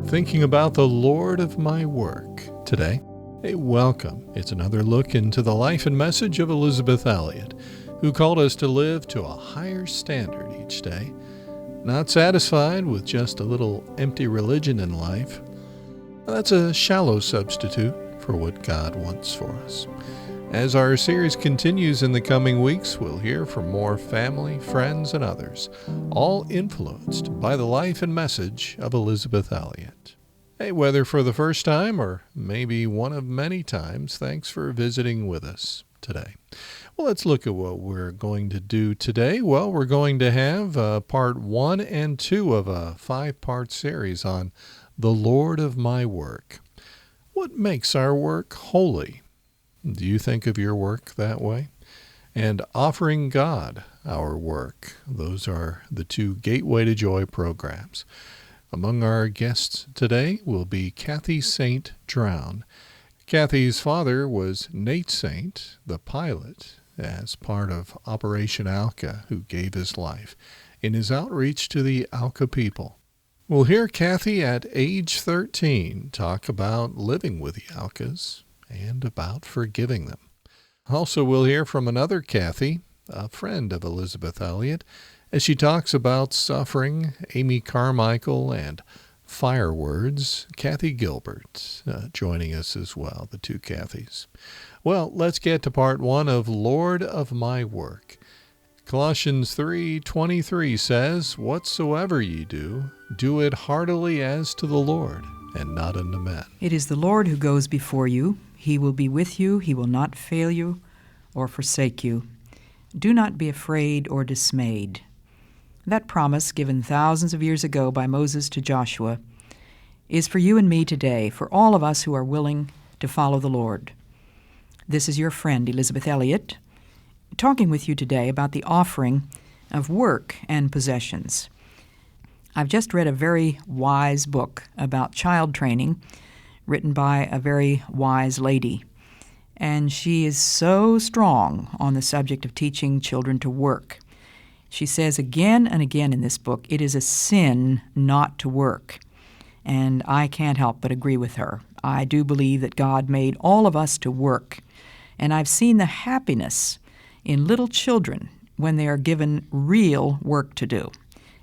thinking about the Lord of my work today. Hey, welcome. It's another look into the life and message of Elizabeth Elliot, who called us to live to a higher standard each day, not satisfied with just a little empty religion in life. That's a shallow substitute for what God wants for us. As our series continues in the coming weeks, we'll hear from more family, friends, and others, all influenced by the life and message of Elizabeth Elliot. Hey, whether for the first time or maybe one of many times, thanks for visiting with us today. Well, let's look at what we're going to do today. Well, we're going to have part 1 and 2 of a 5-part series on the Lord of my work. What makes our work holy? Do you think of your work that way? And offering God our work. Those are the 2 Gateway to Joy programs. Among our guests today will be Kathy St. Drown. Kathy's father was Nate Saint, the pilot, as part of Operation Alka, who gave his life in his outreach to the Alka people. We'll hear Kathy at age 13 talk about living with the Alkas and about forgiving them. Also, we'll hear from another Kathy, a friend of Elizabeth Elliot, as she talks about suffering, Amy Carmichael, and fire words, Kathy Gilbert joining us as well, the 2 Kathys. Well, let's get to part 1 of Lord of my work. Colossians 3:23 says, "Whatsoever ye do, do it heartily as to the Lord, and not unto men." It is the Lord who goes before you. He will be with you. He will not fail you or forsake you. Do not be afraid or dismayed. That promise, given thousands of years ago by Moses to Joshua, is for you and me today, for all of us who are willing to follow the Lord. This is your friend, Elizabeth Elliot, talking with you today about the offering of work and possessions. I've just read a very wise book about child training, written by a very wise lady. And she is so strong on the subject of teaching children to work. She says again and again in this book, it is a sin not to work. And I can't help but agree with her. I do believe that God made all of us to work. And I've seen the happiness in little children when they are given real work to do.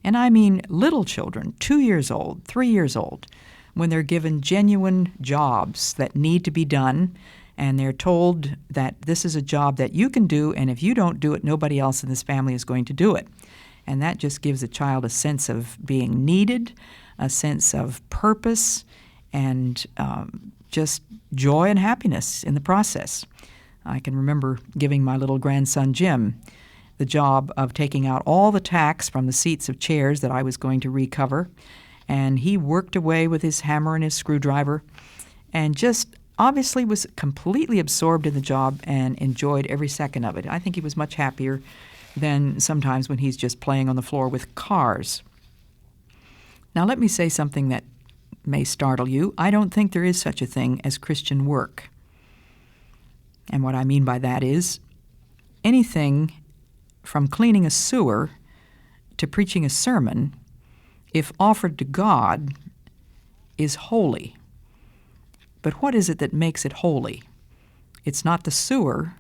And I mean little children, 2 years old, 3 years old, when they're given genuine jobs that need to be done, and they're told that this is a job that you can do, and if you don't do it, nobody else in this family is going to do it. And that just gives a child a sense of being needed, a sense of purpose, and just joy and happiness in the process. I can remember giving my little grandson Jim the job of taking out all the tacks from the seats of chairs that I was going to recover, and he worked away with his hammer and his screwdriver and just obviously was completely absorbed in the job and enjoyed every second of it. I think he was much happier than sometimes when he's just playing on the floor with cars. Now let me say something that may startle you. I don't think there is such a thing as Christian work. And what I mean by that is anything from cleaning a sewer to preaching a sermon, if offered to God, is holy. But what is it that makes it holy? It's not the sewer,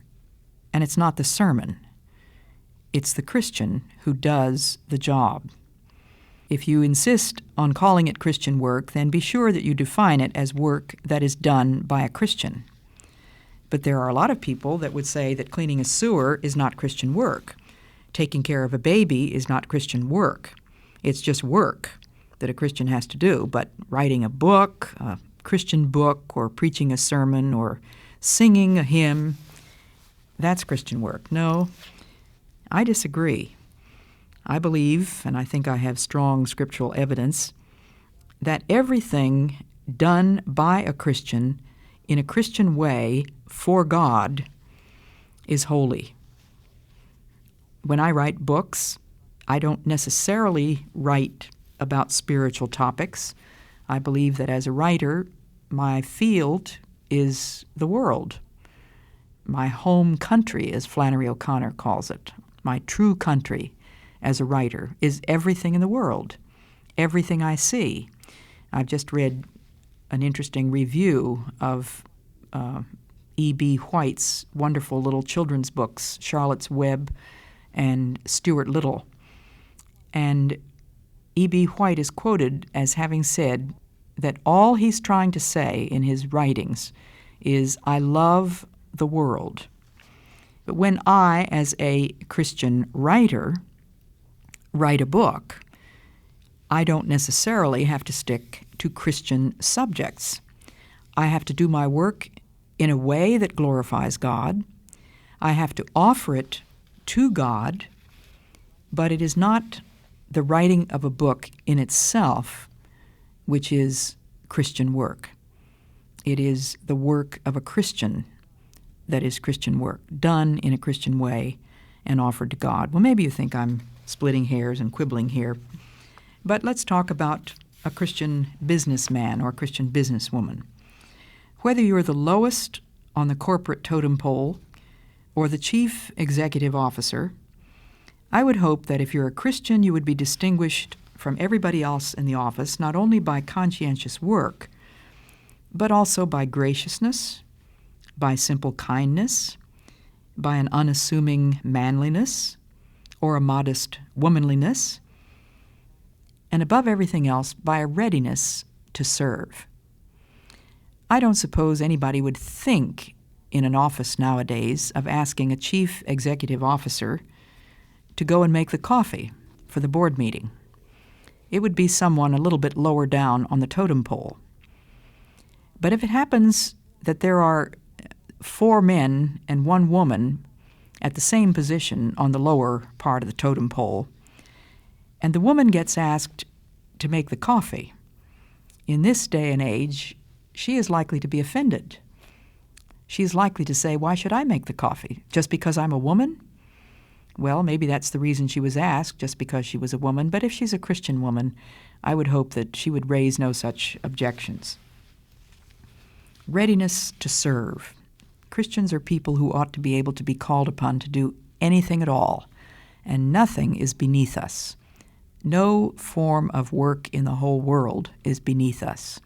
and it's not the sermon. It's the Christian who does the job. If you insist on calling it Christian work, then be sure that you define it as work that is done by a Christian. But there are a lot of people that would say that cleaning a sewer is not Christian work. Taking care of a baby is not Christian work. It's just work that a Christian has to do. But writing a book, a Christian book, or preaching a sermon, or singing a hymn, that's Christian work. No, I disagree. I believe, and I think I have strong scriptural evidence, that everything done by a Christian in a Christian way for God is holy. When I write books, I don't necessarily write about spiritual topics. I believe that as a writer, my field is the world. My home country, as Flannery O'Connor calls it, my true country as a writer, is everything in the world, everything I see. I've just read an interesting review of E.B. White's wonderful little children's books, Charlotte's Web and Stuart Little. And E.B. White is quoted as having said that all he's trying to say in his writings is, I love the world. But when I, as a Christian writer, write a book, I don't necessarily have to stick to Christian subjects. I have to do my work in a way that glorifies God. I have to offer it to God, but it is not the writing of a book in itself which is Christian work. It is the work of a Christian that is Christian work, done in a Christian way and offered to God. Well, maybe you think I'm splitting hairs and quibbling here, but let's talk about a Christian businessman or a Christian businesswoman. Whether you're the lowest on the corporate totem pole or the chief executive officer, I would hope that if you're a Christian, you would be distinguished from everybody else in the office, not only by conscientious work, but also by graciousness, by simple kindness, by an unassuming manliness, or a modest womanliness, and above everything else, by a readiness to serve. I don't suppose anybody would think in an office nowadays of asking a chief executive officer to go and make the coffee for the board meeting. It would be someone a little bit lower down on the totem pole. But if it happens that there are 4 men and 1 woman at the same position on the lower part of the totem pole, and the woman gets asked to make the coffee, in this day and age, she is likely to be offended. She is likely to say, why should I make the coffee? Just because I'm a woman? Well, maybe that's the reason she was asked, just because she was a woman, but if she's a Christian woman, I would hope that she would raise no such objections. Readiness to serve. Christians are people who ought to be able to be called upon to do anything at all, and nothing is beneath us. No form of work in the whole world is beneath us.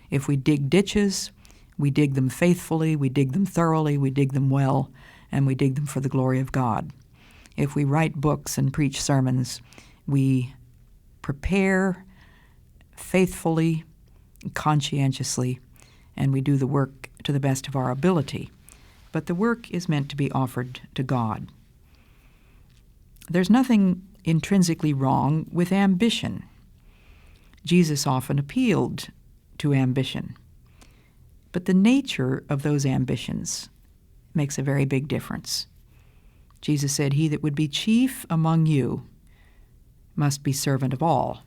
If we dig ditches, we dig them faithfully, we dig them thoroughly, we dig them well, and we dig them for the glory of God. If we write books and preach sermons, we prepare faithfully, conscientiously, and we do the work to the best of our ability. But the work is meant to be offered to God. There's nothing intrinsically wrong with ambition. Jesus often appealed to ambition. But the nature of those ambitions makes a very big difference. Jesus said, he that would be chief among you must be servant of all,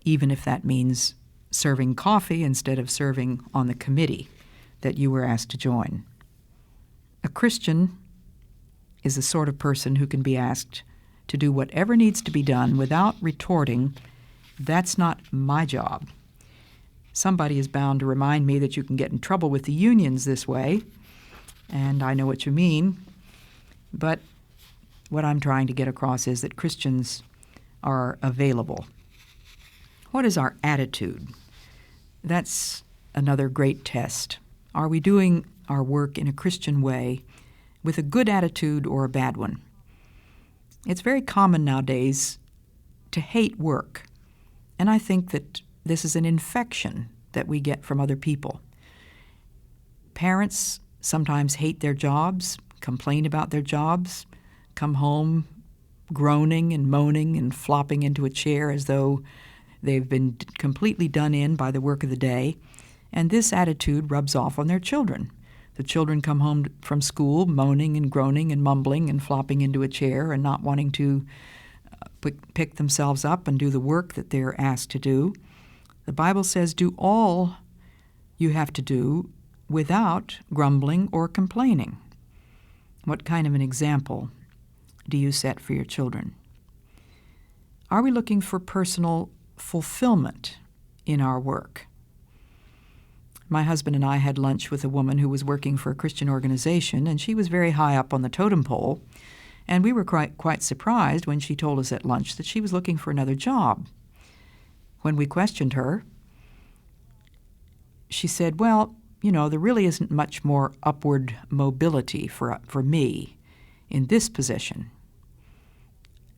even if that means serving coffee instead of serving on the committee that you were asked to join. A Christian is the sort of person who can be asked to do whatever needs to be done without retorting, that's not my job. Somebody is bound to remind me that you can get in trouble with the unions this way, and I know what you mean. But what I'm trying to get across is that Christians are available. What is our attitude? That's another great test. Are we doing our work in a Christian way with a good attitude or a bad one? It's very common nowadays to hate work, and I think that this is an infection that we get from other people. Parents sometimes hate their jobs, complain about their jobs, come home groaning and moaning and flopping into a chair as though they've been completely done in by the work of the day, and this attitude rubs off on their children. The children come home from school moaning and groaning and mumbling and flopping into a chair and not wanting to pick themselves up and do the work that they're asked to do. The Bible says, do all you have to do without grumbling or complaining. What kind of an example do you set for your children? Are we looking for personal fulfillment in our work? My husband and I had lunch with a woman who was working for a Christian organization, and she was very high up on the totem pole, and we were quite surprised when she told us at lunch that she was looking for another job. When we questioned her, she said, well, there really isn't much more upward mobility for me in this position.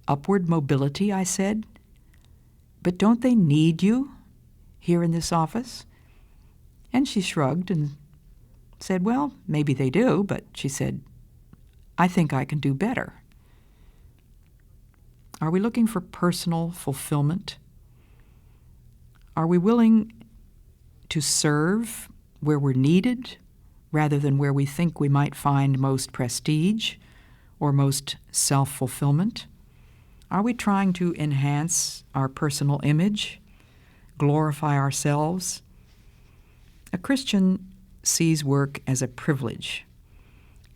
Upward mobility, I said. But don't they need you here in this office? And she shrugged and said, well, maybe they do, but she said, I think I can do better. Are we looking for personal fulfillment? Are we willing to serve where we're needed rather than where we think we might find most prestige or most self-fulfillment? Are we trying to enhance our personal image, glorify ourselves? A Christian sees work as a privilege.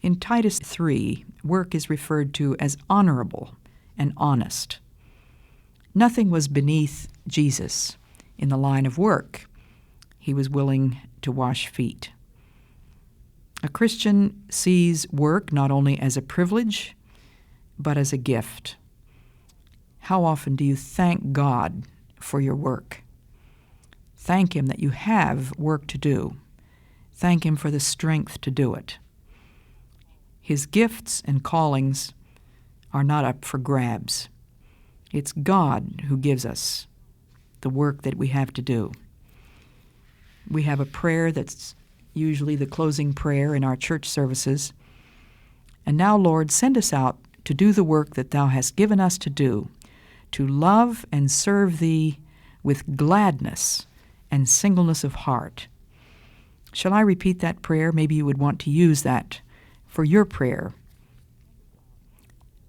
In Titus 3, work is referred to as honorable and honest. Nothing was beneath Jesus in the line of work. He was willing to wash feet. A Christian sees work not only as a privilege, but as a gift. How often do you thank God for your work? Thank Him that you have work to do. Thank Him for the strength to do it. His gifts and callings are not up for grabs. It's God who gives us the work that we have to do. We have a prayer that's usually the closing prayer in our church services. And now, Lord, send us out to do the work that Thou hast given us to do, to love and serve Thee with gladness and singleness of heart. Shall I repeat that prayer? Maybe you would want to use that for your prayer.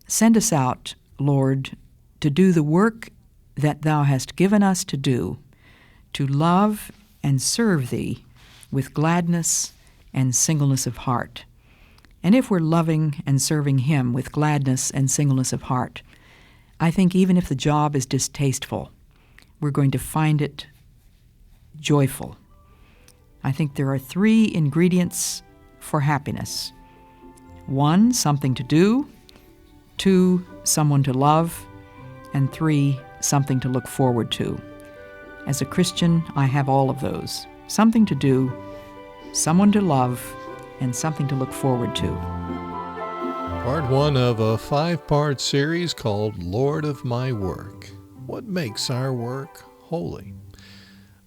Send us out, Lord, to do the work that Thou hast given us to do, to love and serve Thee with gladness and singleness of heart. And if we're loving and serving Him with gladness and singleness of heart, I think even if the job is distasteful, we're going to find it joyful. I think there are 3 ingredients for happiness. 1, something to do. 2, someone to love. And 3, something to look forward to. As a Christian, I have all of those. Something to do, someone to love, and something to look forward to. Part 1 of a 5-part series called Lord of My Work. What makes our work holy?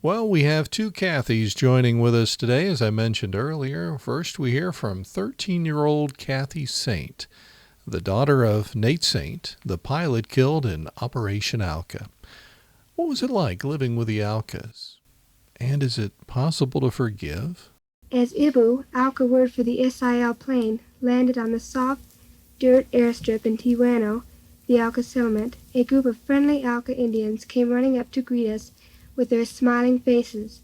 Well, we have 2 Kathys joining with us today, as I mentioned earlier. First, we hear from 13-year-old Kathy Saint, the daughter of Nate Saint, the pilot killed in Operation Alka. What was it like living with the Alkas? And is it possible to forgive? As Ibu, Alka word for the SIL plane, landed on the soft dirt airstrip in Tijuana, the Alka settlement, a group of friendly Alka Indians came running up to greet us with their smiling faces.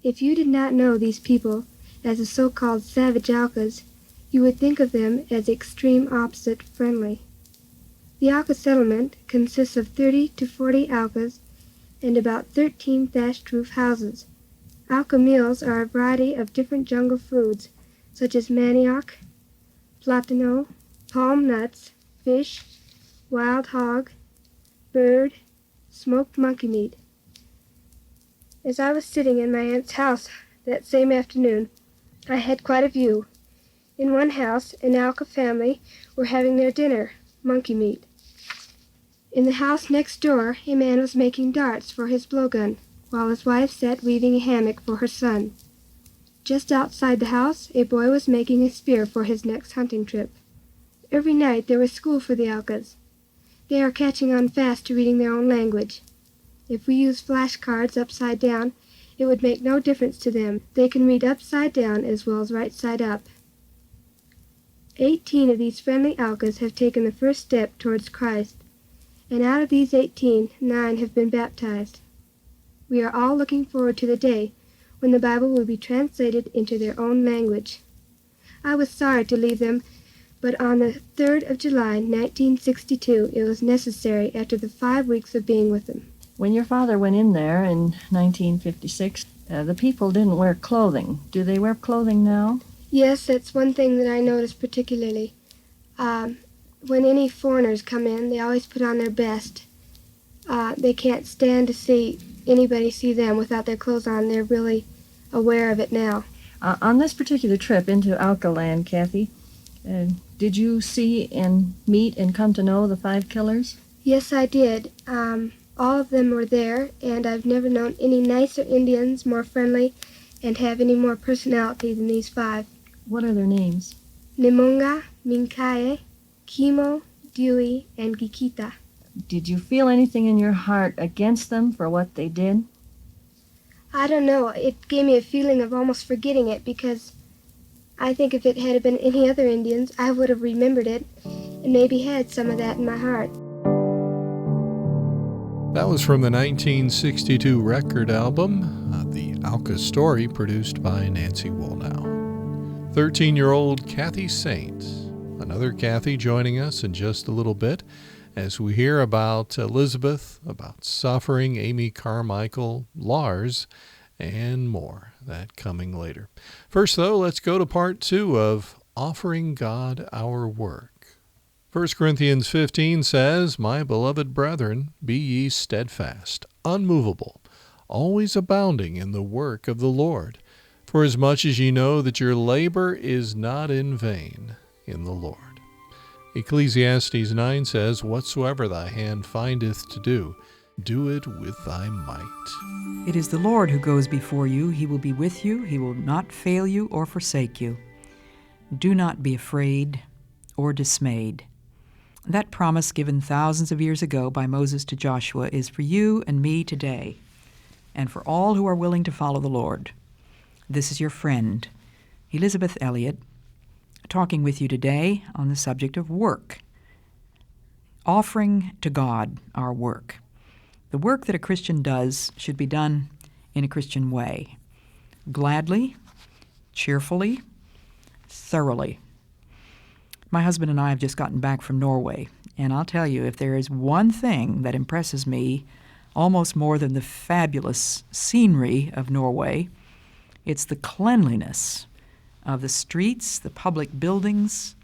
If you did not know these people as the so-called savage Alkas, you would think of them as the extreme opposite friendly. The Alka settlement consists of 30 to 40 Alkas and about 13 thatched roof houses. Alka meals are a variety of different jungle foods, such as manioc, platano, palm nuts, fish, wild hog, bird, smoked monkey meat. As I was sitting in my aunt's house that same afternoon, I had quite a view. In one house, an Alka family were having their dinner, monkey meat. In the house next door, a man was making darts for his blowgun, while his wife sat weaving a hammock for her son. Just outside the house, a boy was making a spear for his next hunting trip. Every night there was school for the Alkas. They are catching on fast to reading their own language. If we use flashcards upside down, it would make no difference to them. They can read upside down as well as right side up. 18 of these friendly Alkas have taken the first step towards Christ, and out of these 18, 9 have been baptized. We are all looking forward to the day when the Bible will be translated into their own language. I was sorry to leave them, but on the 3rd of July, 1962, it was necessary after the 5 weeks of being with them. When your father went in there in 1956, the people didn't wear clothing. Do they wear clothing now? Yes, that's one thing that I noticed particularly. When any foreigners come in, they always put on their best. They can't stand to see anybody see them without their clothes on. They're really aware of it now. On this particular trip into Alkaland, Kathy, did you see and meet and come to know the 5 killers? Yes, I did. All of them were there, and I've never known any nicer Indians, more friendly, and have any more personality than these 5. What are their names? Nimunga, Minkaye, Kimo, Dewey, and Gikita. Did you feel anything in your heart against them for what they did? I don't know. It gave me a feeling of almost forgetting it, because I think if it had been any other Indians, I would have remembered it and maybe had some of that in my heart. That was from the 1962 record album, The Alka Story, produced by Nancy Woolnow. 13-year-old Kathy Saint, another Kathy, joining us in just a little bit as we hear about Elizabeth, about suffering, Amy Carmichael, Lars, and more. That coming later. First, though, let's go to part 2 of Offering God Our Work. 1 Corinthians 15 says, "My beloved brethren, be ye steadfast, unmovable, always abounding in the work of the Lord, for as much as ye know that your labor is not in vain in the Lord." Ecclesiastes 9 says, "Whatsoever thy hand findeth to do, do it with thy might." It is the Lord who goes before you. He will be with you. He will not fail you or forsake you. Do not be afraid or dismayed. That promise given thousands of years ago by Moses to Joshua is for you and me today, and for all who are willing to follow the Lord. This is your friend, Elizabeth Elliot, talking with you today on the subject of work. Offering to God our work. The work that a Christian does should be done in a Christian way. Gladly, cheerfully, thoroughly. My husband and I have just gotten back from Norway, and I'll tell you, if there is one thing that impresses me almost more than the fabulous scenery of Norway, it's the cleanliness of the streets, the public buildings,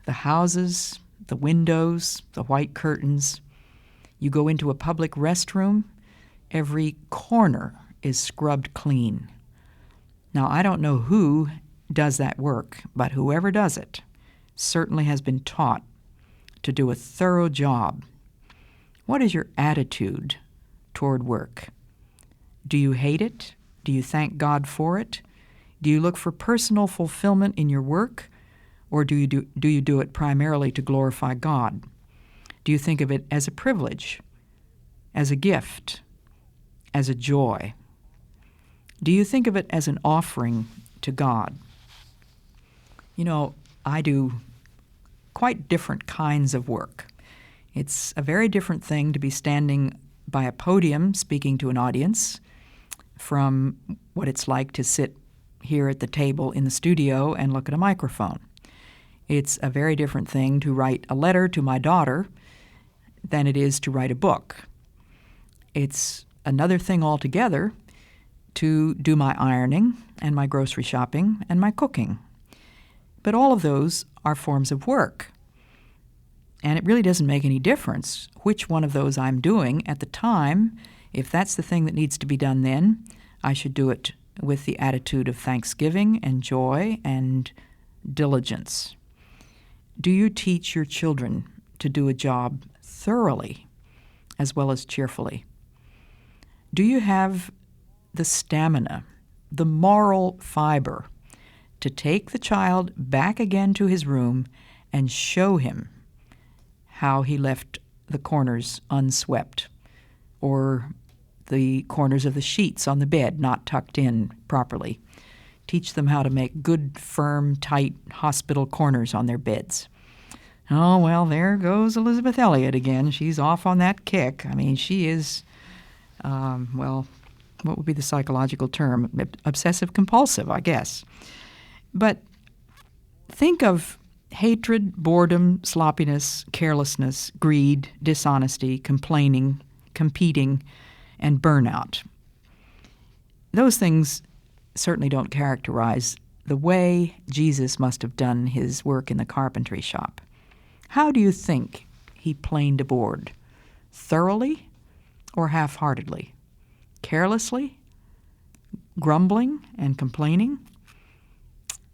the houses, the windows, the white curtains. You go into a public restroom, every corner is scrubbed clean. Now, I don't know who does that work, but whoever does it certainly has been taught to do a thorough job. What is your attitude toward work? Do you hate it? Do you thank God for it? Do you look for personal fulfillment in your work, or do you do it primarily to glorify God? Do you think of it as a privilege, as a gift, as a joy? Do you think of it as an offering to God? You know, I do quite different kinds of work. It's a very different thing to be standing by a podium speaking to an audience from what it's like to sit here at the table in the studio and look at a microphone. It's a very different thing to write a letter to my daughter than it is to write a book. It's another thing altogether to do my ironing and my grocery shopping and my cooking. But all of those are forms of work. And it really doesn't make any difference which one of those I'm doing at the time. If that's the thing that needs to be done then, I should do it with the attitude of thanksgiving and joy and diligence. Do you teach your children to do a job thoroughly as well as cheerfully? Do you have the stamina, the moral fiber to take the child back again to his room and show him how he left the corners unswept, or the corners of the sheets on the bed not tucked in properly? Teach them how to make good, firm, tight hospital corners on their beds. Oh, well, there goes Elizabeth Elliot again. She's off on that kick. I mean, she is, well, what would be the psychological term? Obsessive-compulsive, I guess. But think of hatred, boredom, sloppiness, carelessness, greed, dishonesty, complaining, competing, and burnout. Those things certainly don't characterize the way Jesus must have done his work in the carpentry shop. How do you think he planed a board? Thoroughly or half-heartedly? Carelessly? grumbling and complaining?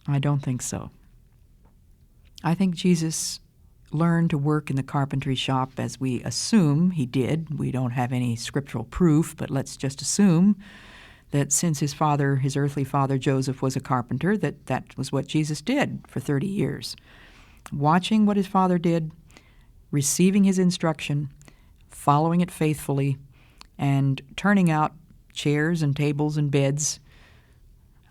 I don't think so. I think Jesus learned to work in the carpentry shop as we assume he did. We don't have any scriptural proof, but let's just assume that since his earthly father Joseph was a carpenter, that was what Jesus did for 30 years. Watching what his father did, receiving his instruction, following it faithfully, and turning out chairs and tables and beds,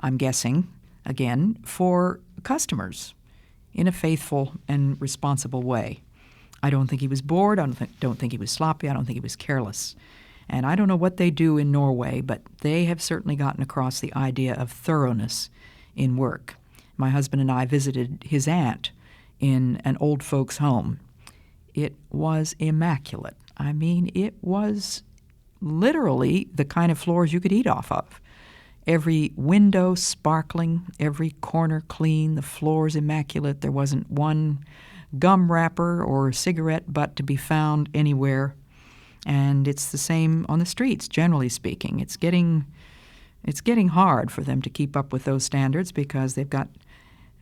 I'm guessing, again, for customers in a faithful and responsible way. I don't think he was bored. I don't think he was sloppy. I don't think he was careless. And I don't know what they do in Norway, but they have certainly gotten across the idea of thoroughness in work. My husband and I visited his aunt in an old folks' home. It was immaculate. I mean, it was literally the kind of floors you could eat off of. Every window sparkling, every corner clean, the floors immaculate. There wasn't one gum wrapper or cigarette butt to be found anywhere. And it's the same on the streets, generally speaking. It's getting hard for them to keep up with those standards because they've got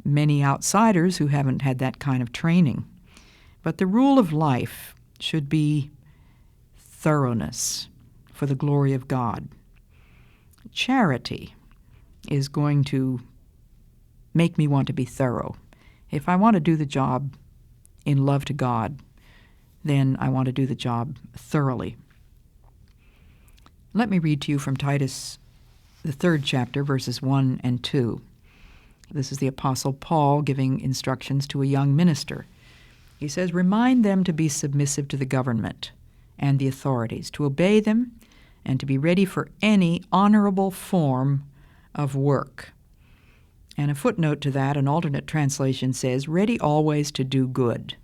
many outsiders who haven't had that kind of training. But the rule of life should be thoroughness for the glory of God. Charity is going to make me want to be thorough. If I want to do the job in love to God, then I want to do the job thoroughly. Let me read to you from Titus, the 3rd chapter, verses 1 and 2. This is the Apostle Paul giving instructions to a young minister. He says, "Remind them to be submissive to the government and the authorities, to obey them, and to be ready for any honorable form of work." And a footnote to that, an alternate translation says, "Ready always to do good."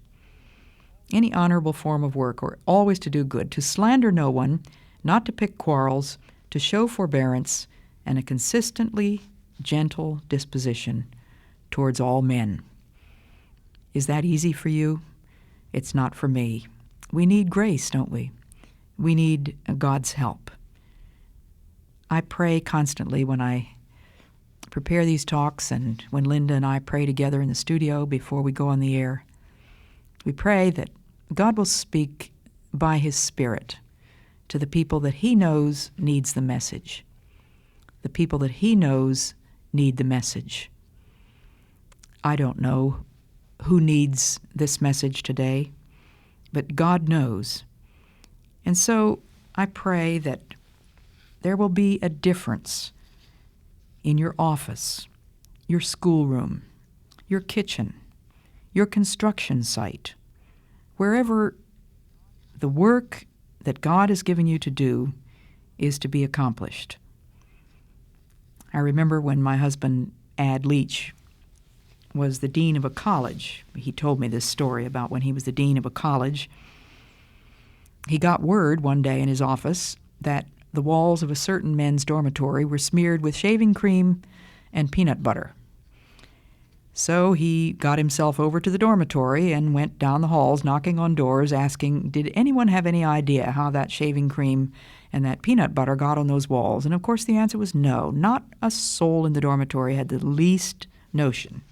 Any honorable form of work, or always to do good, to slander no one, not to pick quarrels, to show forbearance, and a consistently gentle disposition towards all men. Is that easy for you? It's not for me. We need grace, don't we? We need God's help. I pray constantly when I prepare these talks and when Linda and I pray together in the studio before we go on the air. We pray that God will speak by His Spirit to the people that He knows needs the message. The people that He knows need the message. I don't know who needs this message today, but God knows. And so I pray that there will be a difference in your office, your schoolroom, your kitchen, your construction site, wherever the work that God has given you to do is to be accomplished. I remember when my husband, Ad Leach, was the dean of a college. He told me this story about when he was the dean of a college. He got word one day in his office that the walls of a certain men's dormitory were smeared with shaving cream and peanut butter. So he got himself over to the dormitory and went down the halls knocking on doors asking, did anyone have any idea how that shaving cream and that peanut butter got on those walls? And of course the answer was no. Not a soul in the dormitory had the least notion.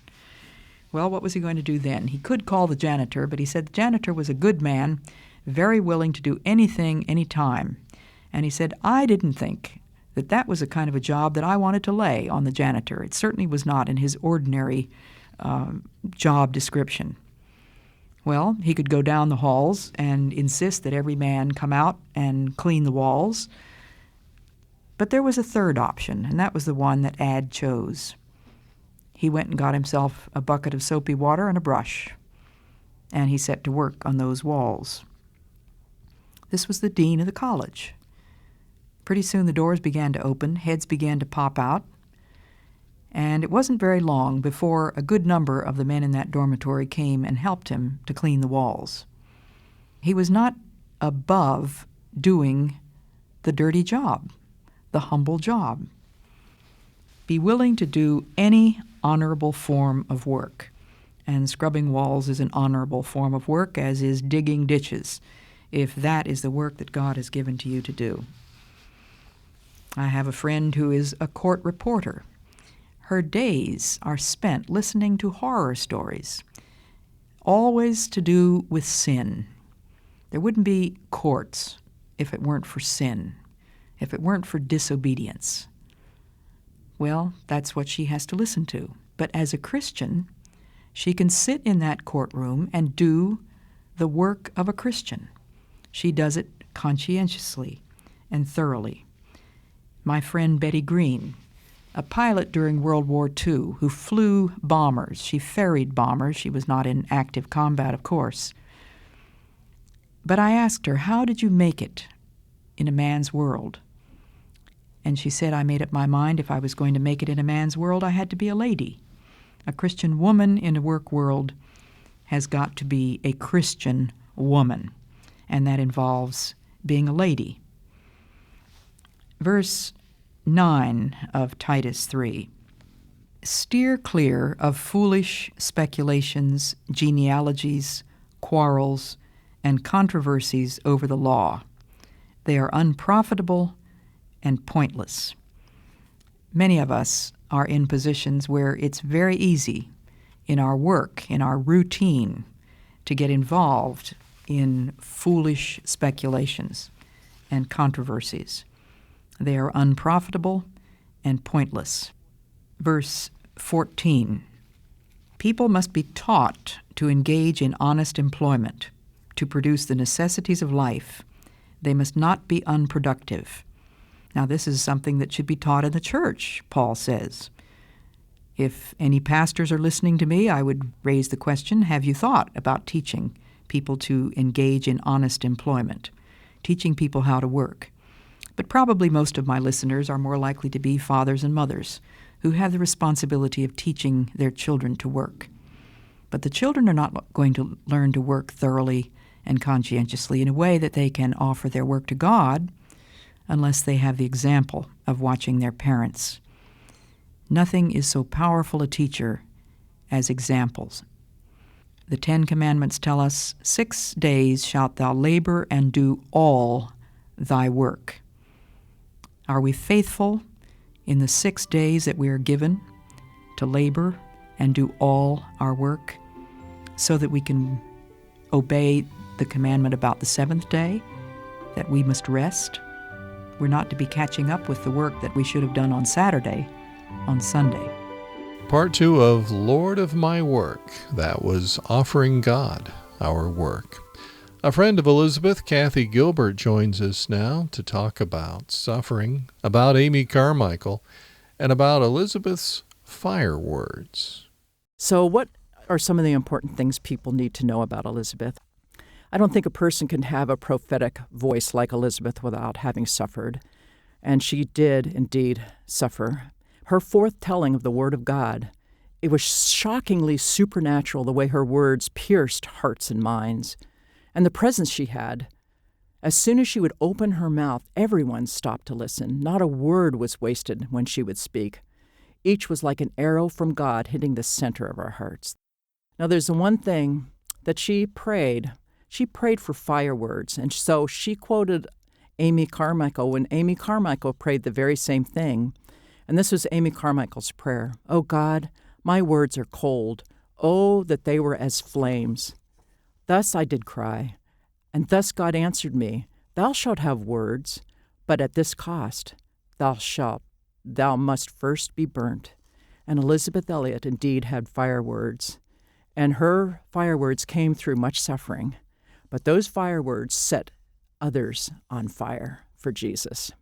Well, what was he going to do then? He could call the janitor, but he said the janitor was a good man, very willing to do anything, anytime. And he said, I didn't think that that was a kind of a job that I wanted to lay on the janitor. It certainly was not in his ordinary job description. Well, he could go down the halls and insist that every man come out and clean the walls. But there was a third option, and that was the one that Ad chose. He went and got himself a bucket of soapy water and a brush, and he set to work on those walls. This was the dean of the college. Pretty soon the doors began to open, heads began to pop out, and it wasn't very long before a good number of the men in that dormitory came and helped him to clean the walls. He was not above doing the dirty job, the humble job. Be willing to do any honorable form of work, and scrubbing walls is an honorable form of work, as is digging ditches, if that is the work that God has given to you to do. I have a friend who is a court reporter. Her days are spent listening to horror stories, always to do with sin. There wouldn't be courts if it weren't for sin, if it weren't for disobedience. Well, that's what she has to listen to. But as a Christian, she can sit in that courtroom and do the work of a Christian. She does it conscientiously and thoroughly. My friend Betty Green, a pilot during World War II who flew bombers. She ferried bombers. She was not in active combat, of course. But I asked her, how did you make it in a man's world? And she said, I made up my mind if I was going to make it in a man's world, I had to be a lady. A Christian woman in a work world has got to be a Christian woman, and that involves being a lady. Verse 9 of Titus 3. Steer clear of foolish speculations, genealogies, quarrels, and controversies over the law. They are unprofitable and pointless. Many of us are in positions where it's very easy in our work, in our routine, to get involved in foolish speculations and controversies. They are unprofitable and pointless. Verse 14. People must be taught to engage in honest employment, to produce the necessities of life. They must not be unproductive. Now, this is something that should be taught in the church, Paul says. If any pastors are listening to me, I would raise the question, have you thought about teaching people to engage in honest employment, teaching people how to work? But probably most of my listeners are more likely to be fathers and mothers who have the responsibility of teaching their children to work. But the children are not going to learn to work thoroughly and conscientiously in a way that they can offer their work to God unless they have the example of watching their parents. Nothing is so powerful a teacher as examples. The 10 Commandments tell us, 6 days shalt thou labor and do all thy work. Are we faithful in the 6 days that we are given to labor and do all our work so that we can obey the commandment about the 7th day, that we must rest? We're not to be catching up with the work that we should have done on Saturday, on Sunday. Part 2 of Lord of My Work. That was offering God our work. A friend of Elizabeth, Kathy Gilbert, joins us now to talk about suffering, about Amy Carmichael, and about Elizabeth's fire words. So what are some of the important things people need to know about Elizabeth? I don't think a person can have a prophetic voice like Elizabeth without having suffered. And she did indeed suffer. Her forthtelling of the Word of God, it was shockingly supernatural the way her words pierced hearts and minds. And the presence she had, as soon as she would open her mouth, everyone stopped to listen. Not a word was wasted when she would speak. Each was like an arrow from God hitting the center of our hearts. Now there's the one thing that she prayed. She prayed for fire words, and so she quoted Amy Carmichael when Amy Carmichael prayed the very same thing. And this was Amy Carmichael's prayer. "Oh God, my words are cold. Oh, that they were as flames. Thus I did cry, and thus God answered me, Thou shalt have words, but at this cost. Thou must first be burnt." And Elizabeth Elliot indeed had fire words, and her fire words came through much suffering. But those fire words set others on fire for Jesus.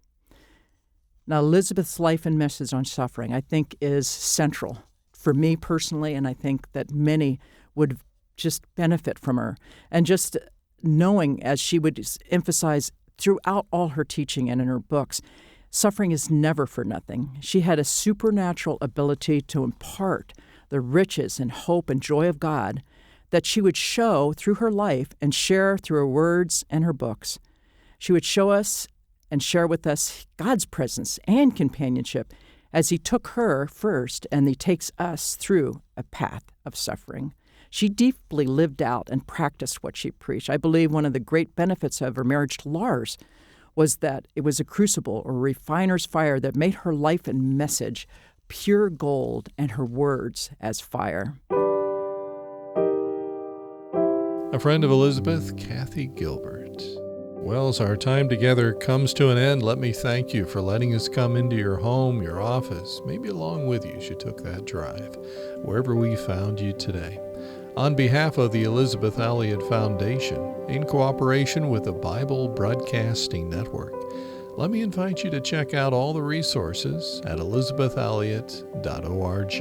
Now, Elizabeth's life and message on suffering, I think, is central for me personally, and I think that many would just benefit from her. And just knowing, as she would emphasize throughout all her teaching and in her books, suffering is never for nothing. She had a supernatural ability to impart the riches and hope and joy of God that she would show through her life and share through her words and her books. She would show us and share with us God's presence and companionship as He took her first and He takes us through a path of suffering. She deeply lived out and practiced what she preached. I believe one of the great benefits of her marriage to Lars was that it was a crucible or refiner's fire that made her life and message pure gold and her words as fire. A friend of Elizabeth, Kathy Gilbert. Well, as our time together comes to an end, let me thank you for letting us come into your home, your office, maybe along with you as you took that drive, wherever we found you today. On behalf of the Elizabeth Elliot Foundation, in cooperation with the Bible Broadcasting Network, let me invite you to check out all the resources at elizabethelliot.org.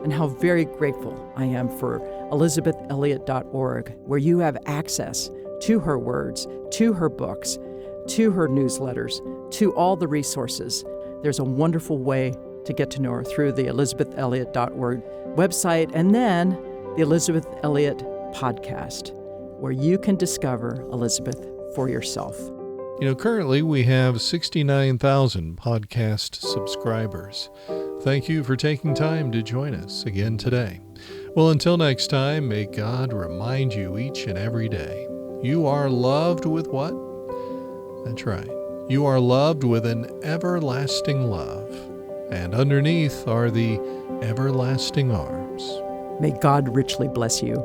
And how very grateful I am for elizabethelliot.org, where you have access to her words, to her books, to her newsletters, to all the resources. There's a wonderful way to get to know her through the elizabethelliot.org website and then the Elizabeth Elliot podcast, where you can discover Elizabeth for yourself. Currently we have 69,000 podcast subscribers. Thank you for taking time to join us again today. Well, until next time, may God remind you each and every day, you are loved with what? That's right. You are loved with an everlasting love, and underneath are the everlasting arms. May God richly bless you.